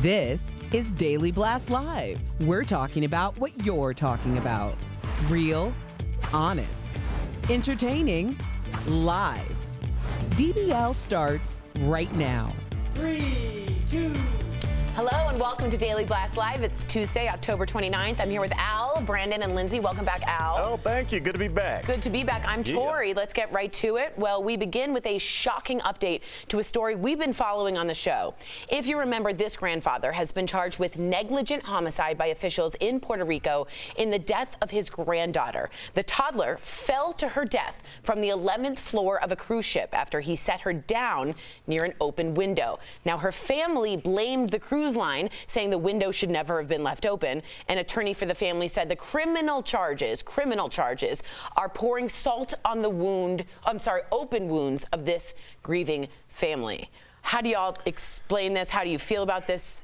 This is Daily Blast Live. We're talking about what you're talking about. Real, honest, entertaining, live. DBL starts right now. 3, 2. Hello and welcome to Daily Blast Live. It's Tuesday, October 29th. I'm here with Al, Brandon, and Lindsay. Welcome back, Al. Oh, thank you. Good to be back. Good to be back. I'm Tori. Let's get right to it. Well, we begin with a shocking update to a story we've been following on the show. If you remember, this grandfather has been charged with negligent homicide by officials in Puerto Rico in the death of his granddaughter. The toddler fell to her death from the 11th floor of a cruise ship after he set her down near an open window. Now, her family blamed the cruise line, saying the window should never have been left open. An attorney for the family said the criminal charges are pouring salt on the open wounds of this grieving family. How do y'all explain this? How do you feel about this?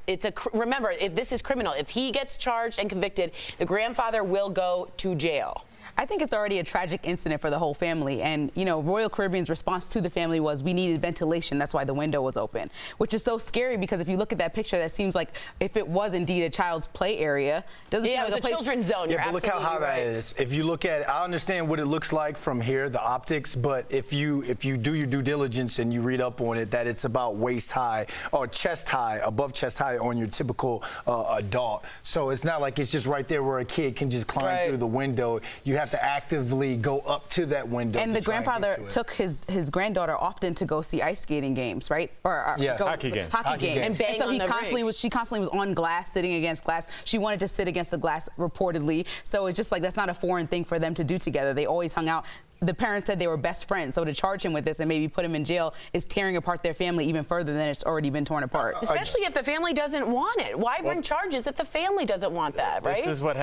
Remember, if this is criminal, if he gets charged and convicted, the grandfather will go to jail. I think it's already a tragic incident for the whole family. And, you know, Royal Caribbean's response to the family was, we needed ventilation. That's why the window was open, which is so scary because if you look at that picture, that seems like if it was indeed a child's play area, doesn't seem like a children's zone. Yeah, but look how high that is. If you look at it, I understand what it looks like from here, the optics, but if you do your due diligence and you read up on it, that it's about waist high or chest high, above chest high on your typical adult. So it's not like it's just right there where a kid can just climb through the window. You have to actively go up to that window. And the grandfather took his granddaughter often to go see ice skating games, right? Or hockey games. Hockey games. And bang so on she constantly was on glass, sitting against glass. She wanted to sit against the glass reportedly. So it's just like that's not a foreign thing for them to do together. They always hung out. The parents said they were best friends, so to charge him with this and maybe put him in jail is tearing apart their family even further than it's already been torn apart. Especially if the family doesn't want it. Why bring charges if the family doesn't want that, right? This is what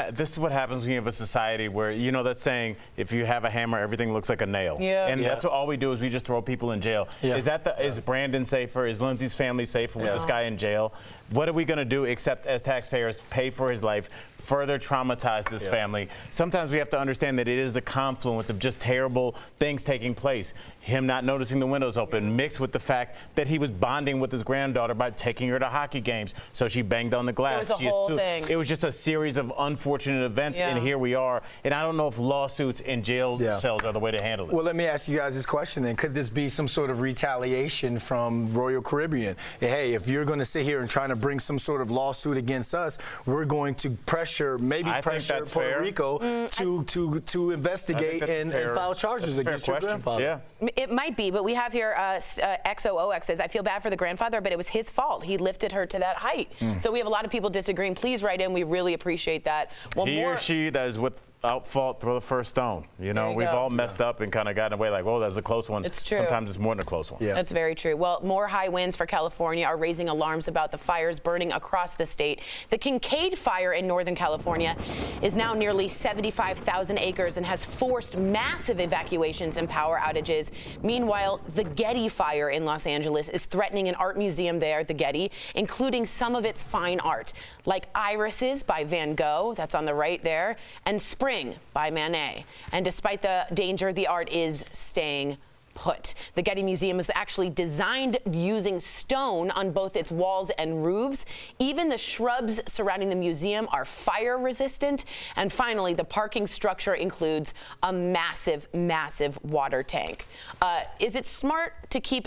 happens when you have a society where, you know, that saying, if you have a hammer, everything looks like a nail. Yeah. And that's what all we do is we just throw people in jail. Yeah. Is Brandon safer? Is Lindsay's family safer with this guy in jail? What are we going to do except as taxpayers pay for his life, further traumatize this family? Sometimes we have to understand that it is a confluence of just terrible things taking place. Him not noticing the windows open, mixed with the fact that he was bonding with his granddaughter by taking her to hockey games. So she banged on the glass. It was a whole thing. It was just a series of unfortunate events, and here we are. And I don't know if lawsuits and jail cells are the way to handle it. Well, let me ask you guys this question then. Could this be some sort of retaliation from Royal Caribbean? Hey, if you're going to sit here and trying to bring some sort of lawsuit against us, we're going to pressure Puerto Rico to investigate and file charges against your grandfather. Yeah. It might be, but we have here XOOX says, I feel bad for the grandfather, but it was his fault. He lifted her to that height. So we have a lot of people disagreeing. Please write in. We really appreciate that. Well, he or she that is without fault throw the first stone. You know, we've all messed up and kind of gotten away like, whoa, that's a close one. It's true. Sometimes it's more than a close one. Yeah. That's very true. Well, more high winds for California are raising alarms about the fires burning across the state. The Kincaid fire in Northern California is now nearly 75,000 acres and has forced massive evacuations and power outages. Meanwhile, the Getty fire in Los Angeles is threatening an art museum there, the Getty, including some of its fine art, like Irises by Van Gogh, that's on the right there, and Spring by Manet. And despite the danger, the art is staying put. The Getty Museum is actually designed using stone on both its walls and roofs. Even the shrubs surrounding the museum are fire resistant. And finally, the parking structure includes a massive, massive water tank. Is it smart to keep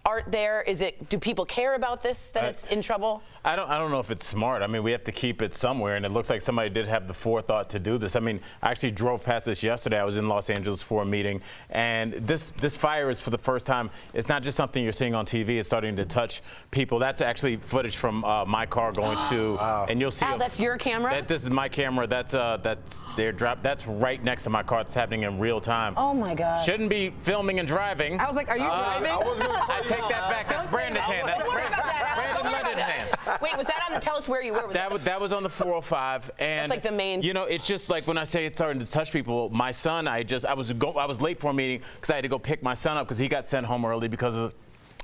art there? Do people care about this, that it's in trouble? I don't know if it's smart. I mean, we have to keep it somewhere, and it looks like somebody did have the forethought to do this. I mean, I actually drove past this yesterday. I was in Los Angeles for a meeting, and this fire is for the first time. It's not just something you're seeing on TV. It's starting to touch people. That's actually footage from my car going to, and you'll see. Al, that's your camera? This is my camera. That's right next to my car. It's happening in real time. Oh my God! Shouldn't be filming and driving. I was like, are you driving? I take that back. That's Brandon's hand. That's Brandon London's hand. Wait, was that on the? Tell us where you were. That was on the 405, and that's like the main. You know, it's just like when I say it's starting to touch people. My son, I was late for a meeting because I had to go pick my son up because he got sent home early because of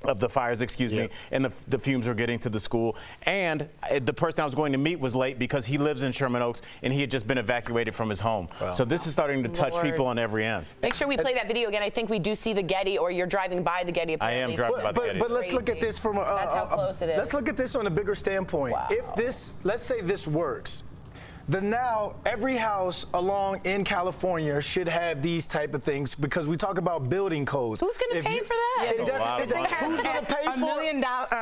of the fires, excuse me, and the fumes were getting to the school. And the person I was going to meet was late because he lives in Sherman Oaks and he had just been evacuated from his home. Wow. So this is starting to touch people on every end. Make sure we play that video again. I think we do see the Getty, or you're driving by the Getty. Apparently. I am driving by the Getty. But let's look at this from that's how close it is. Let's look at this on a bigger standpoint. Wow. If this, let's say this works, then now every house along in California should have these type of things, because we talk about building codes. Who's going to pay for that? Who's going to pay for it?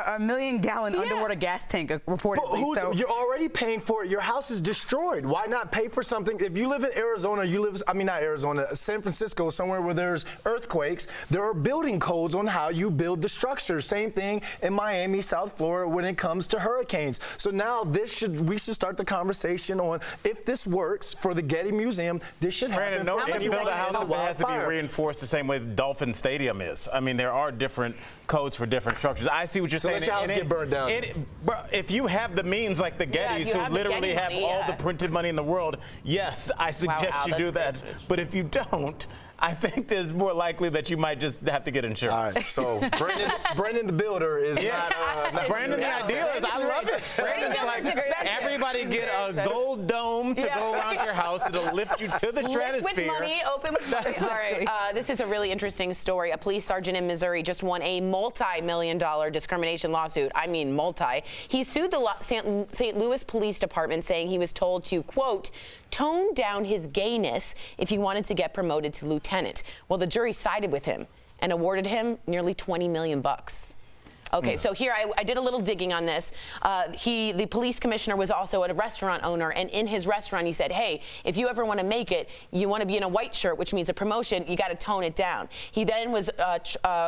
A million gallon underwater gas tank, reportedly. But you're already paying for it. Your house is destroyed. Why not pay for something? If you live in Arizona, not Arizona, San Francisco, somewhere where there's earthquakes, there are building codes on how you build the structure. Same thing in Miami, South Florida, when it comes to hurricanes. So now we should start the conversation on, if this works for the Getty Museum, this should happen. No, if you build a house, it has to be reinforced the same way the Dolphin Stadium is. I mean, there are different codes for different structures. I see what you're saying. Let your house get burned down. Bro, if you have the means like the Gettys, who literally have all the printed money in the world, yes, I suggest you do that. But if you don't, I think there's more likely that you might just have to get insurance. All right, so Brendan the builder is not Brandon the idealist. I love it. Brandon like, everybody get a gold dome to go around your house. It'll lift you to the stratosphere. With money, open with money. All right, this is a really interesting story. A police sergeant in Missouri just won a multi-million-dollar discrimination lawsuit. I mean, multi. He sued the St. Louis Police Department, saying he was told to, quote, tone down his gayness if he wanted to get promoted to lieutenant. Well, the jury sided with him and awarded him nearly $20 million. Okay, so here I did a little digging on this. The police commissioner was also a restaurant owner, and in his restaurant he said, hey, if you ever want to make it, you want to be in a white shirt, which means a promotion, you got to tone it down. He then was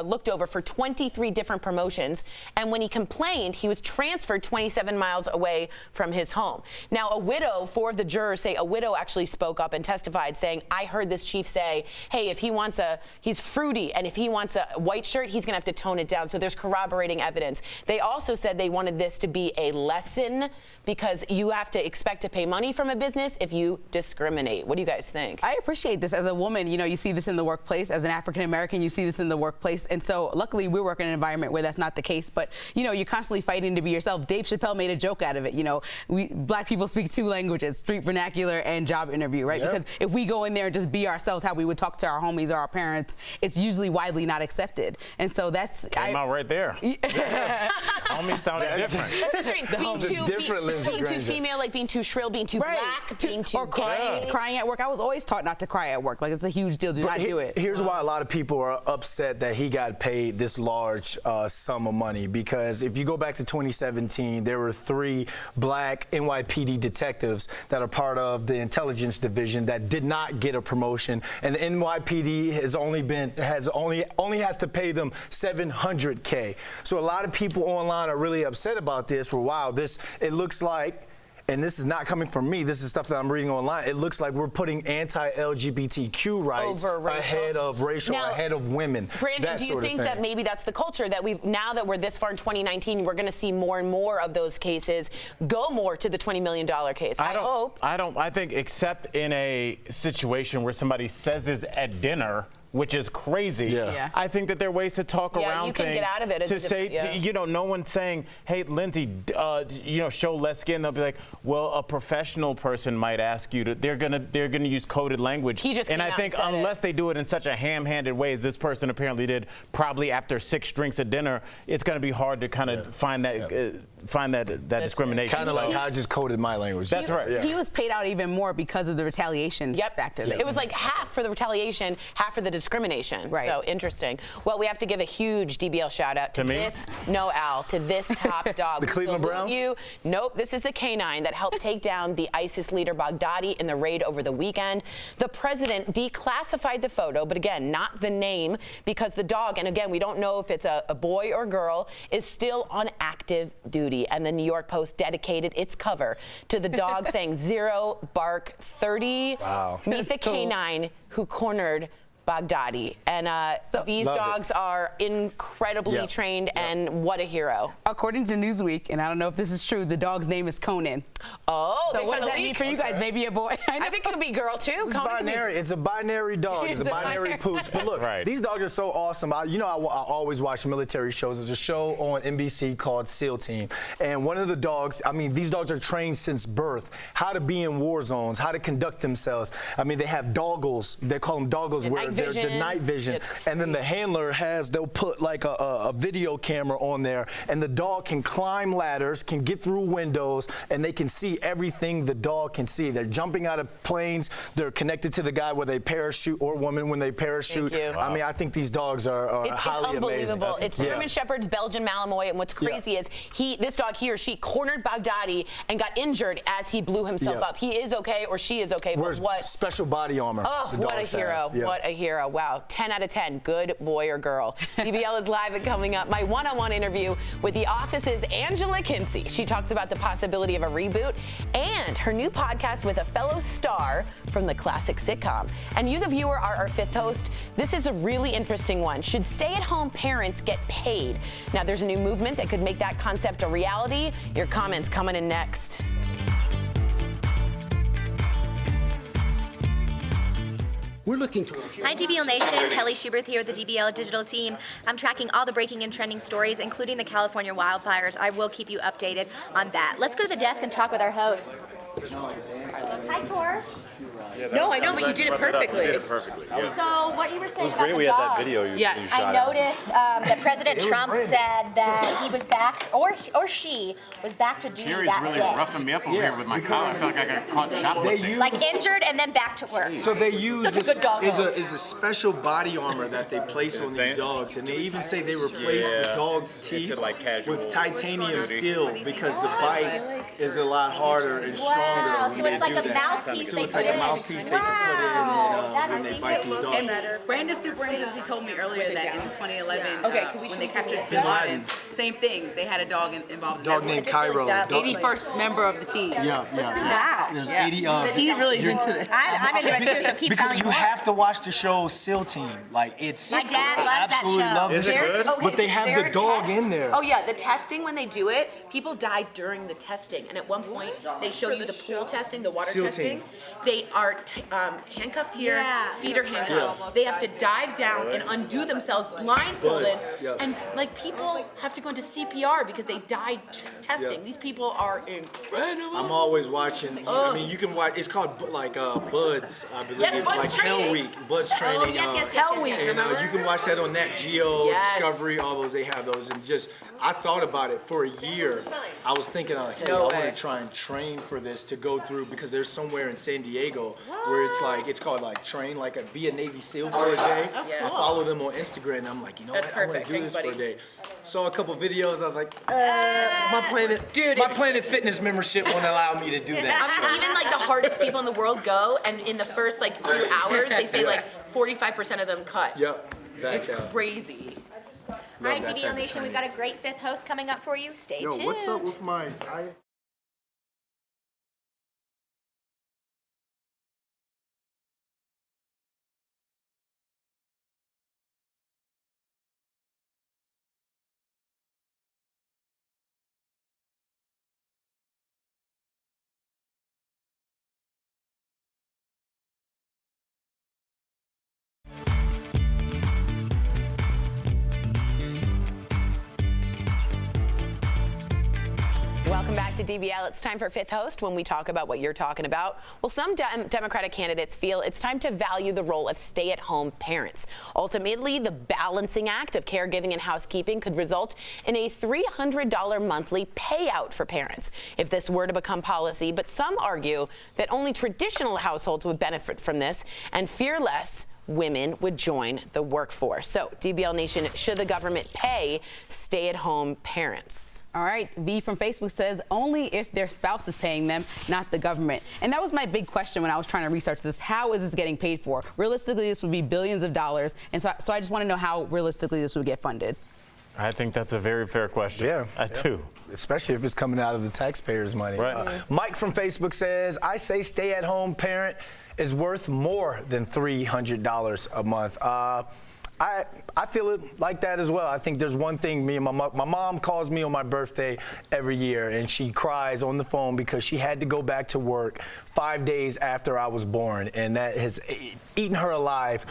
looked over for 23 different promotions, and when he complained, he was transferred 27 miles away from his home. Now, four of the jurors say a widow actually spoke up and testified, saying, I heard this chief say, hey, if he's fruity, and if he wants a white shirt, he's going to have to tone it down. So there's corroborating evidence. They also said they wanted this to be a lesson, because you have to expect to pay money from a business if you discriminate. What do you guys think? I appreciate this. As a woman, you see this in the workplace. As an African American, you see this in the workplace. And so luckily we work in an environment where that's not the case. But, you're constantly fighting to be yourself. Dave Chappelle made a joke out of it. Black people speak two languages, street vernacular and job interview, right? Yep. Because if we go in there and just be ourselves, how we would talk to our homies or our parents, it's usually widely not accepted. And so that's... Came out right there. Homie sounded different. That's a being too female, like being too shrill, being too black, being too crying at work. I was always taught not to cry at work. Like, it's a huge deal. Do not do it. Here's why a lot of people are upset that he got paid this large sum of money, because if you go back to 2017, there were 3 black NYPD detectives that are part of the intelligence division that did not get a promotion, and the NYPD has to pay them $700K. So a lot of people online are really upset about this. Well, wow, it looks like, and this is not coming from me, this is stuff that I'm reading online, it looks like we're putting anti-LGBTQ rights ahead of racial, ahead of women. Brandon, do you think that maybe that's the culture, that now that we're this far in 2019, we're going to see more and more of those cases go more to the $20 million case? I think, except in a situation where somebody says this at dinner, which is crazy. I think that there are ways to talk around you can things. Get out of it. To say, no one's saying, hey, Lindsay, show less skin. They'll be like, well, a professional person might ask you to. They're gonna use coded language. And I think unless they do it in such a ham-handed way as this person apparently did, probably after 6 drinks at dinner, it's gonna be hard to kind of find that discrimination. Kind of like how I just coded my language. That's right. He was paid out even more because of the retaliation factor. It was like half for the retaliation, half for the discrimination. Right. So interesting. Well, we have to give a huge DBL shout out to this top dog. The Cleveland Brown? Nope, this is the canine that helped take down the ISIS leader Baghdadi in the raid over the weekend. The president declassified the photo, but again, not the name, because the dog, and again, we don't know if it's a boy or girl, is still on active duty. And the New York Post dedicated its cover to the dog saying 0 bark 30. Wow. Meet the canine who cornered Baghdadi. And these dogs are incredibly trained, and what a hero. According to Newsweek, and I don't know if this is true, the dog's name is Conan. Oh, so what does that mean for you guys? Maybe a boy? I think it could be girl too. It's a binary dog. It's a binary pooch. But look, these dogs are so awesome. I always watch military shows. There's a show on NBC called SEAL Team. And one of the dogs, I mean, these dogs are trained since birth, how to be in war zones, how to conduct themselves. I mean, they have doggles. They call them doggles, where they're the night vision. And then the handler they'll put like a video camera on there, and the dog can climb ladders, can get through windows, and they can see everything the dog can see. They're jumping out of planes. They're connected to the guy where they parachute, or woman when they parachute. I mean, I think these dogs are highly amazing. It's German Shepherds, Belgian Malinois, and what's crazy is this dog, he or she, cornered Baghdadi and got injured as he blew himself up. He is okay, or she is okay, but what? Special body armor. Oh, what a hero. What a hero. Wow. 10 out of 10. Good boy or girl. DBL is live and coming up. My one-on-one interview with The Office's Angela Kinsey. She talks about the possibility of a reboot and her new podcast with a fellow star from the classic sitcom. And you, the viewer, are our fifth host. This is a really interesting one. Should stay-at-home parents get paid? Now, there's a new movement that could make that concept a reality. Your comments coming in next. We're looking for... Hi, DBL Nation. Kelly Schubert here with the DBL digital team. I'm tracking all the breaking and trending stories, including the California wildfires. I will keep you updated on that. Let's go to the desk and talk with our host. Hi, Tor. No, I know, but you did it perfectly. So what you were saying about the dog. It was great we had that video you shot. I noticed that President Trump said that he was back, or she was back to duty that really day. roughing me up over here with my collar. I feel like I got caught shoplifting. Like injured and then back to work. So they use Such a good dog. is a special body armor that they place on these dogs, and they even say they replace the dog's teeth with titanium steel because the bite is a lot harder and stronger. Wow, so it's like a mouthpiece. So it's like a mouthpiece they can put in when they bite these dogs. Brandon Superintendent, he told me earlier that in 2011, when they captured Bin Laden, same thing. They had a dog involved. Dog named Cairo. 81st member of the team. Wow. There's 80. He really is into this. I'm into it too, so keep telling me. Because you have to watch the show SEAL Team. Like it's. My dad loves that absolutely show. love the show. But they have the dog in there. Oh yeah, the testing when they do it, people die during the testing, and at one point they show you the pool testing, the water SEAL testing. team. They are handcuffed here, feet are handcuffed. They have to dive down and undo themselves blindfolded, and like people have to go into CPR because they died testing. These people are incredible. I'm always watching. I mean, you can watch. It's called like Buds, I believe. Yes, Buds like training. Hell Week, Buds training. Oh, yes. Hell Week. And you can watch that on Nat Geo, Yes. Discovery, all those. They have those, and just I thought about it for a year. I was thinking, like, hey, I want to try and train for this to go through because there's somewhere in San Diego where it's called like train, like be a Navy SEAL for a day. I follow them on Instagram, and I'm like, you know what, I want to do this for a day. Saw a couple videos, I was like, my Planet Fitness membership won't allow me to do that. I mean, even like the hardest people in the world go, and in the first like 2 hours, they say like 45% of them cut. Yep. It's crazy. All right, DBL Nation, we've got a great fifth host coming up for you. Stay tuned. What's up with my... Welcome back to DBL. It's time for Fifth Host when we talk about what you're talking about. Well, some Democratic candidates feel it's time to value the role of stay-at-home parents. Ultimately, the balancing act of caregiving and housekeeping could result in a $300 monthly payout for parents if this were to become policy. But some argue that only traditional households would benefit from this and fear less women would join the workforce. So, DBL Nation, should the government pay stay-at-home parents? All right, V from Facebook says only if their spouse is paying them, not the government. And that was my big question when I was trying to research this. How is this getting paid for? Realistically, this would be billions of dollars. And so I just want to know how realistically this would get funded. I think that's a very fair question. Yeah. I too. Especially if it's coming out of the taxpayers' money. Right. Mike from Facebook says, I say stay-at-home parent is worth more than $300 a month. I feel it like that as well. I think there's one thing my mom calls me on my birthday every year, and she cries on the phone because she had to go back to work 5 days after I was born, and that has eaten her alive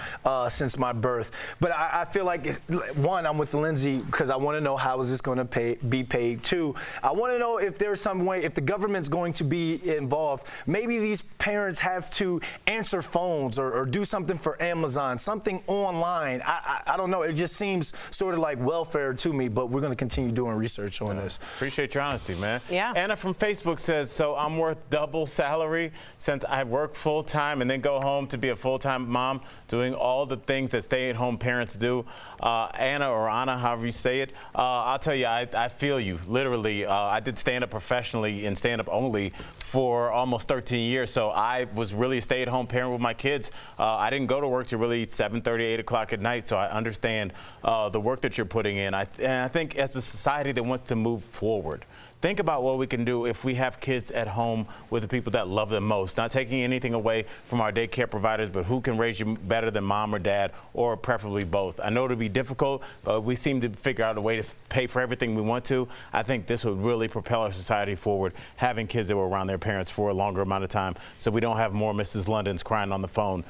since my birth. But I feel like, one, I'm with Lindsay because I want to know how is this going to be paid. Two, I want to know if there's some way, if the government's going to be involved, maybe these parents have to answer phones or do something for Amazon, something online. I don't know. It just seems sort of like welfare to me, but we're going to continue doing research on this. Appreciate your honesty, man. Yeah. Anna from Facebook says, so I'm worth double salary since I work full-time and then go home to be a full-time mom, doing all the things that stay-at-home parents do. Anna, or Anna, however you say it, I'll tell you, I feel you, literally. I did stand-up professionally and stand-up only for almost 13 years, so I was really a stay-at-home parent with my kids. I didn't go to work till really 7:30, 8 o'clock at night, so I understand the work that you're putting in. And I think as a society that wants to move forward, think about what we can do if we have kids at home with the people that love them most. Not taking anything away from our daycare providers, but who can raise you better than mom or dad, or preferably both. I know it'll be difficult, but we seem to figure out a way to pay for everything we want to. I think this would really propel our society forward, having kids that were around their parents for a longer amount of time, so we don't have more Mrs. Londons crying on the phone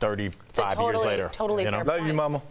35 years later. Totally fair Love you, Mama.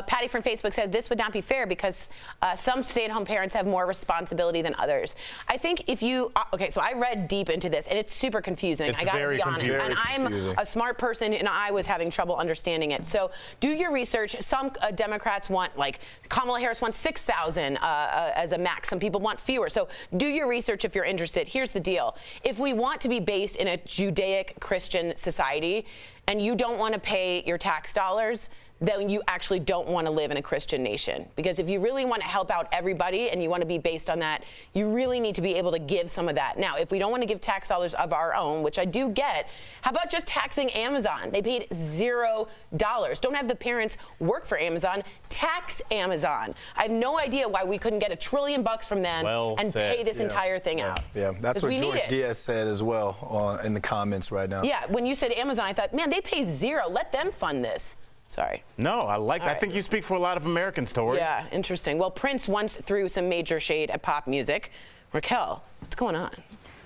Patty from Facebook says this would not be fair because some stay-at-home parents have more responsibility than others. I think if you, okay, so I read deep into this and it's super confusing. I gotta be honest. And I'm a smart person and I was having trouble understanding it. So do your research. Some Democrats want, like Kamala Harris wants 6,000 as a max. Some people want fewer. So do your research if you're interested. Here's the deal. If we want to be based in a Judaic Christian society, and you don't want to pay your tax dollars, then you actually don't want to live in a Christian nation. Because if you really want to help out everybody and you want to be based on that, you really need to be able to give some of that. Now, if we don't want to give tax dollars of our own, which I do get, how about just taxing Amazon? They paid $0. Don't have the parents work for Amazon, tax Amazon. I have no idea why we couldn't get $1 trillion from them and pay this entire thing out. Yeah, that's what George Diaz said as well in the comments right now. Yeah, when you said Amazon, I thought, man, they pay $0. Let them fund this. Sorry. No, I like that. I think you speak for a lot of Americans, Tori. Yeah, interesting. Well, Prince once threw some major shade at pop music. Raquel, what's going on?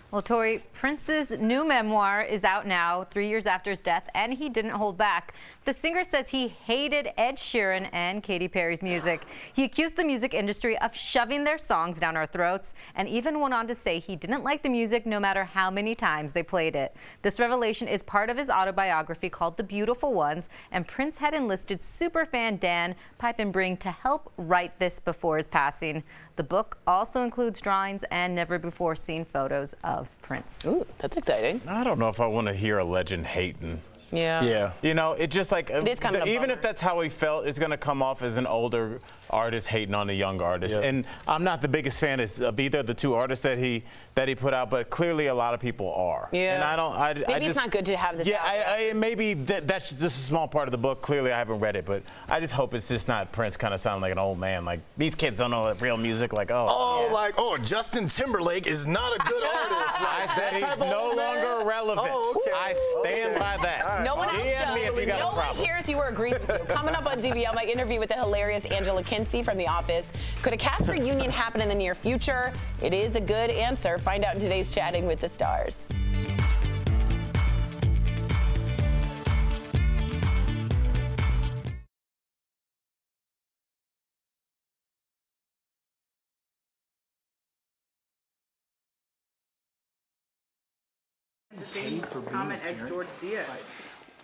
Well, Tori, Prince's new memoir is out now, 3 years after his death, and he didn't hold back. The singer says he hated Ed Sheeran and Katy Perry's music. He accused the music industry of shoving their songs down our throats, and even went on to say he didn't like the music no matter how many times they played it. This revelation is part of his autobiography called The Beautiful Ones, and Prince had enlisted superfan Dan Piepenbring to help write this before his passing. The book also includes drawings and never-before-seen photos of Prince. Ooh, that's exciting. I don't know if I want to hear a legend hating. Yeah. You know, it just like, it is kind of even if that's how he felt, it's going to come off as an older artist hating on a young artist. And I'm not the biggest fan of either of the two artists that he put out, but clearly a lot of people are. Yeah. And I don't. Maybe it's not good to have this. Yeah. Maybe that's just a small part of the book. Clearly, I haven't read it, but I just hope it's just not Prince kind of sounding like an old man. Like these kids don't know real music. Like Justin Timberlake is not a good artist. I said he's no longer relevant. I stand by that. No one else does. No one hears you or agrees with you. Coming up on DBL, my interview with the hilarious Angela Kinsey from The Office. Could a cast reunion happen in the near future? It is a good answer. Find out in today's Chatting with the Stars. The same comment as George Diaz.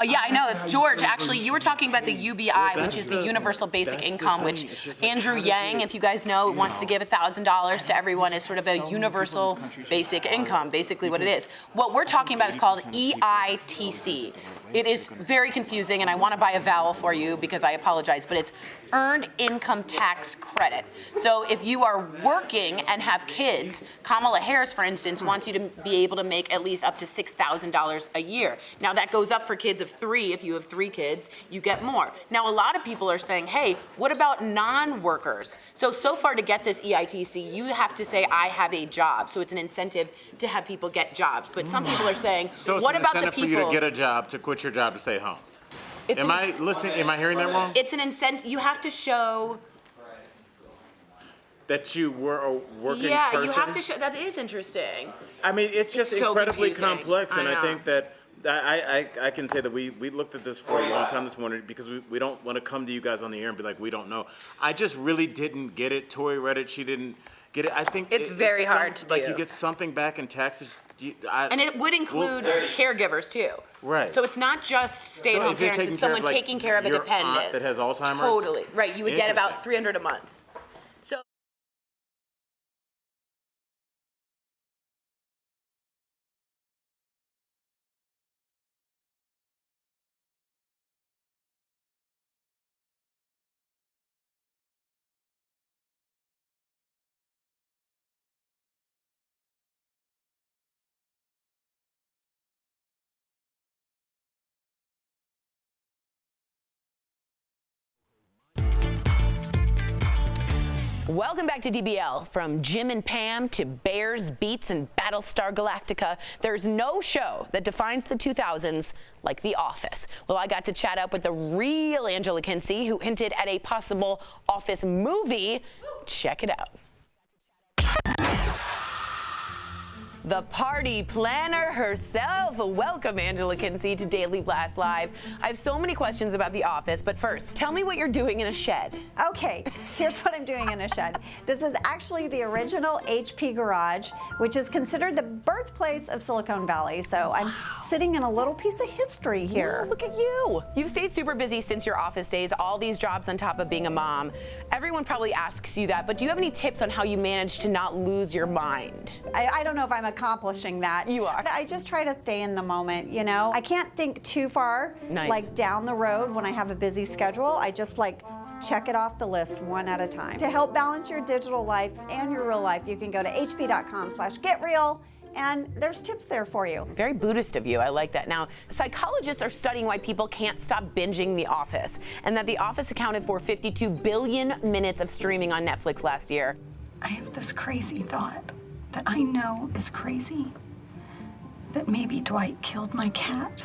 Yeah, I know. It's George. Actually, you were talking about the UBI, which is the Universal Basic Income, which Andrew Yang, if you guys know, wants to give $1,000 to everyone as sort of a universal basic income, basically what it is. What we're talking about is called EITC. It is very confusing, and I want to buy a vowel for you because I apologize, but it's earned income tax credit. So if you are working and have kids, Kamala Harris, for instance, wants you to be able to make at least up to $6,000 a year. Now that goes up for kids of 3. If you have 3 kids, you get more. Now a lot of people are saying, hey, what about non-workers? So far to get this EITC, you have to say, I have a job. So it's an incentive to have people get jobs. But some people are saying, so it's what an about the incentive people? For you to get a job, to quit your job, to stay home. Am I listening? Am I hearing that wrong? It's an incentive. You have to show that you were a working person. Yeah, you have to show. That is interesting. I mean, it's just incredibly confusing. complex, and I I think that I can say that we looked at this for a long time this morning because we don't want to come to you guys on the air and be like, we don't know. I just really didn't get it. Tori read it. She didn't get it. I think it's very hard to do. Like you get something back in taxes. And it would include caregivers too. Right. So it's not just stay-at-home parents, it's someone taking care of a dependent. Aunt that has Alzheimer's? Totally. Right, you would get about $300 a month. So welcome back to DBL. From Jim and Pam to Bears, Beats, and Battlestar Galactica, there's no show that defines the 2000s like The Office. Well, I got to chat up with the real Angela Kinsey, who hinted at a possible Office movie. Check it out. The party planner herself. Welcome, Angela Kinsey, to Daily Blast Live. I have so many questions about The Office, but first, tell me what you're doing in a shed. Okay, here's what I'm doing in a shed. This is actually the original HP garage, which is considered the birthplace of Silicon Valley. So I'm sitting in a little piece of history here. Wow, look at you. You've stayed super busy since your office days, all these jobs on top of being a mom. Everyone probably asks you that, but do you have any tips on how you manage to not lose your mind? I don't know if I'm accomplishing that. You are. I just try to stay in the moment, you know? I can't think too far, Nice. like down the road when I have a busy schedule. I just like check it off the list one at a time. To help balance your digital life and your real life, you can go to hp.com/getreal. And there's tips there for you. Very Buddhist of you. I like that. Now, psychologists are studying why people can't stop binging The Office, and that The Office accounted for 52 billion minutes of streaming on Netflix last year. I have this crazy thought that I know is crazy, that maybe Dwight killed my cat.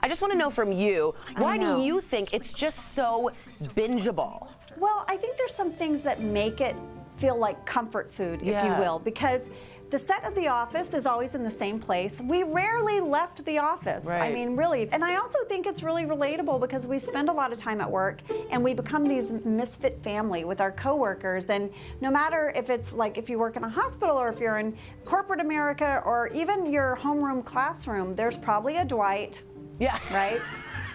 I just want to know from you, why do you think it's just so bingeable? Well, I think there's some things that make it feel like comfort food, if you will, because the set of The Office is always in the same place. We rarely left the office. Right. I mean, really. And I also think it's really relatable because we spend a lot of time at work and we become these misfit family with our coworkers. And no matter if it's like if you work in a hospital or if you're in corporate America or even your homeroom classroom, there's probably a Dwight. Yeah. Right?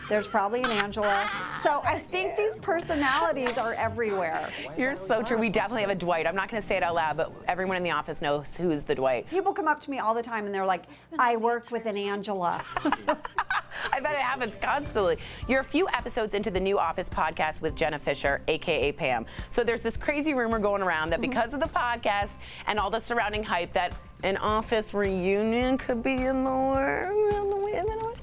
There's probably an Angela. So I think these personalities are everywhere. You're so true. We definitely have a Dwight. I'm not going to say it out loud, but everyone in the office knows who's the Dwight. People come up to me all the time and they're like, I work with an Angela. I bet it happens constantly. You're a few episodes into the new Office podcast with Jenna Fisher, aka Pam. So there's this crazy rumor going around that because of the podcast and all the surrounding hype that an Office reunion could be in the works.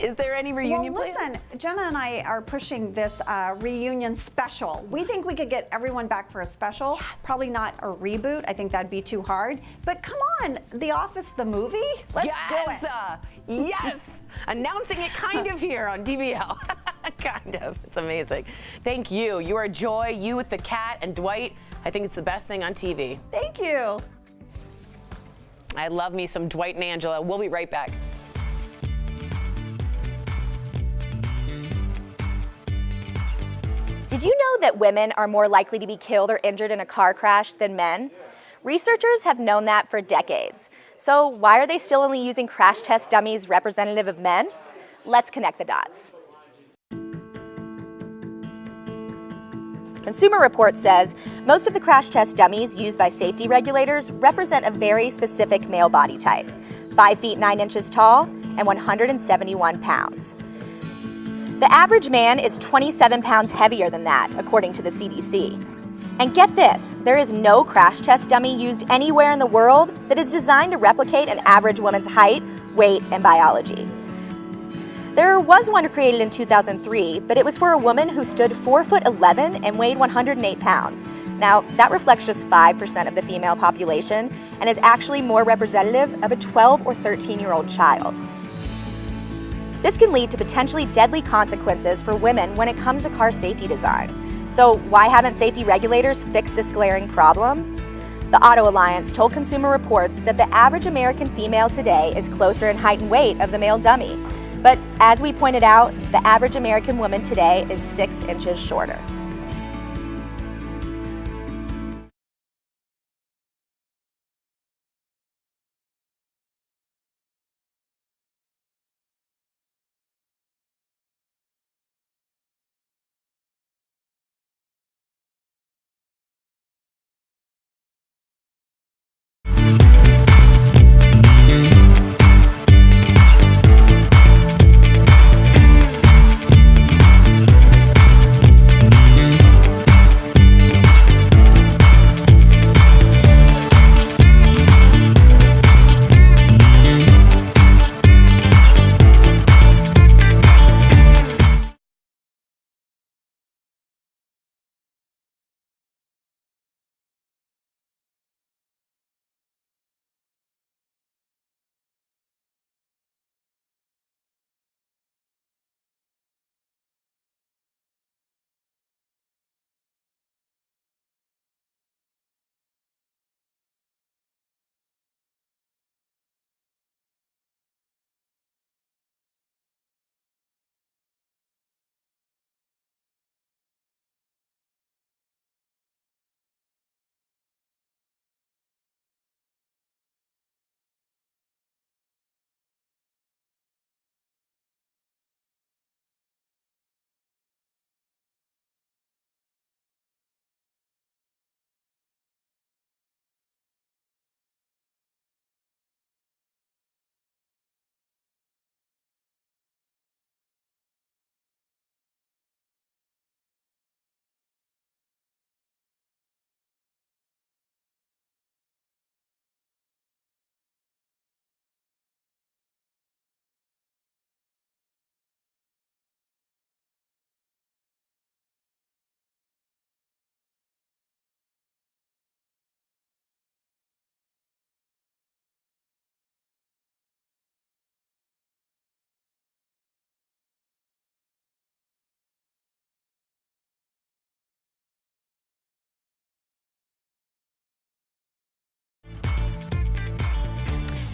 Is there any reunion plans? Listen, Jenna and I are pushing this reunion special. We think we could get everyone back for a special. Yes. Probably not a reboot. I think that'd be too hard. But come on, The Office, the movie? Let's do it. Yes! Announcing it kind of here on DBL. Kind of. It's amazing. Thank you. You are a joy. You with the cat and Dwight. I think it's the best thing on TV. Thank you. I love me some Dwight and Angela. We'll be right back. Did you know that women are more likely to be killed or injured in a car crash than men? Researchers have known that for decades. So why are they still only using crash test dummies representative of men? Let's connect the dots. Consumer Reports says most of the crash test dummies used by safety regulators represent a very specific male body type, 5 feet 9 inches tall and 171 pounds. The average man is 27 pounds heavier than that, according to the CDC. And get this, there is no crash test dummy used anywhere in the world that is designed to replicate an average woman's height, weight, and biology. There was one created in 2003, but it was for a woman who stood 4'11" and weighed 108 pounds. Now, that reflects just 5% of the female population and is actually more representative of a 12 or 13-year-old child. This can lead to potentially deadly consequences for women when it comes to car safety design. So why haven't safety regulators fixed this glaring problem? The Auto Alliance told Consumer Reports that the average American female today is closer in height and weight of the male dummy. But as we pointed out, the average American woman today is 6 inches shorter.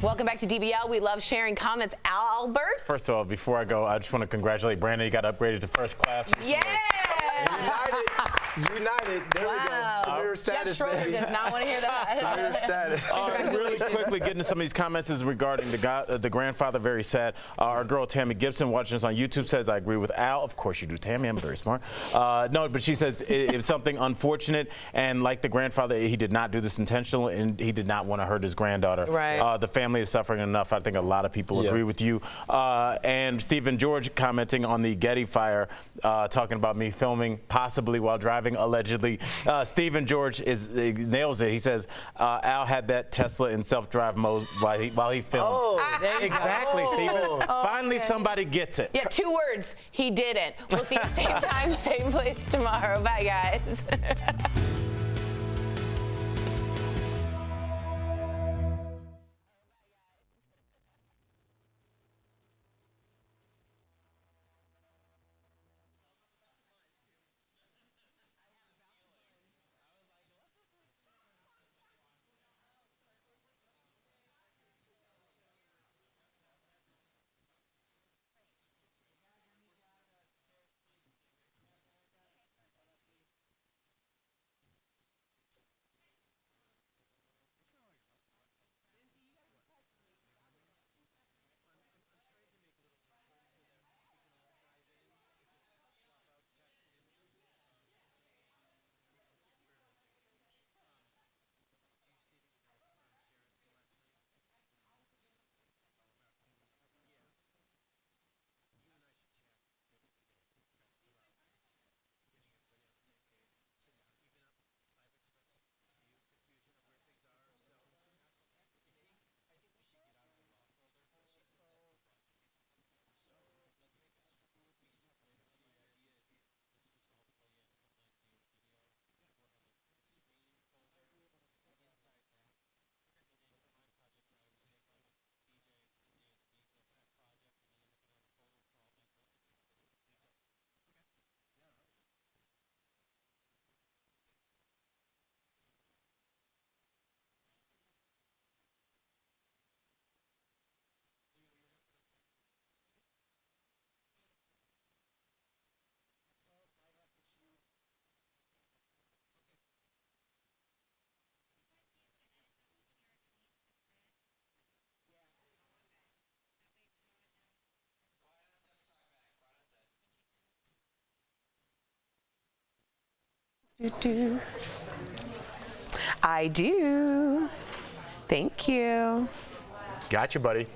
Welcome back to DBL. We love sharing comments. Albert? First of all, before I go, I just want to congratulate Brandon. He got upgraded to first class. Yeah! United. There we go. Premier status. Jeff Schroeder does not want to hear that. Premier status. Really quickly, getting to some of these comments is regarding the grandfather. Very sad. Our girl Tammy Gibson, watching us on YouTube, says, I agree with Al. Of course you do, Tammy. I'm very smart. No, but she says it's something unfortunate. And like the grandfather, he did not do this intentional, and he did not want to hurt his granddaughter. Right. The family is suffering enough. I think a lot of people agree with you. And Stephen George commenting on the Getty fire, talking about me filming possibly while driving, allegedly. Stephen George nails it. He says Al had that Tesla in self-drive mode while he filmed. Oh, exactly, Stephen. Finally, somebody gets it. Yeah, 2 words. He didn't. We'll see you same time, same place tomorrow. Bye, guys. I do. Thank you. Gotcha, buddy.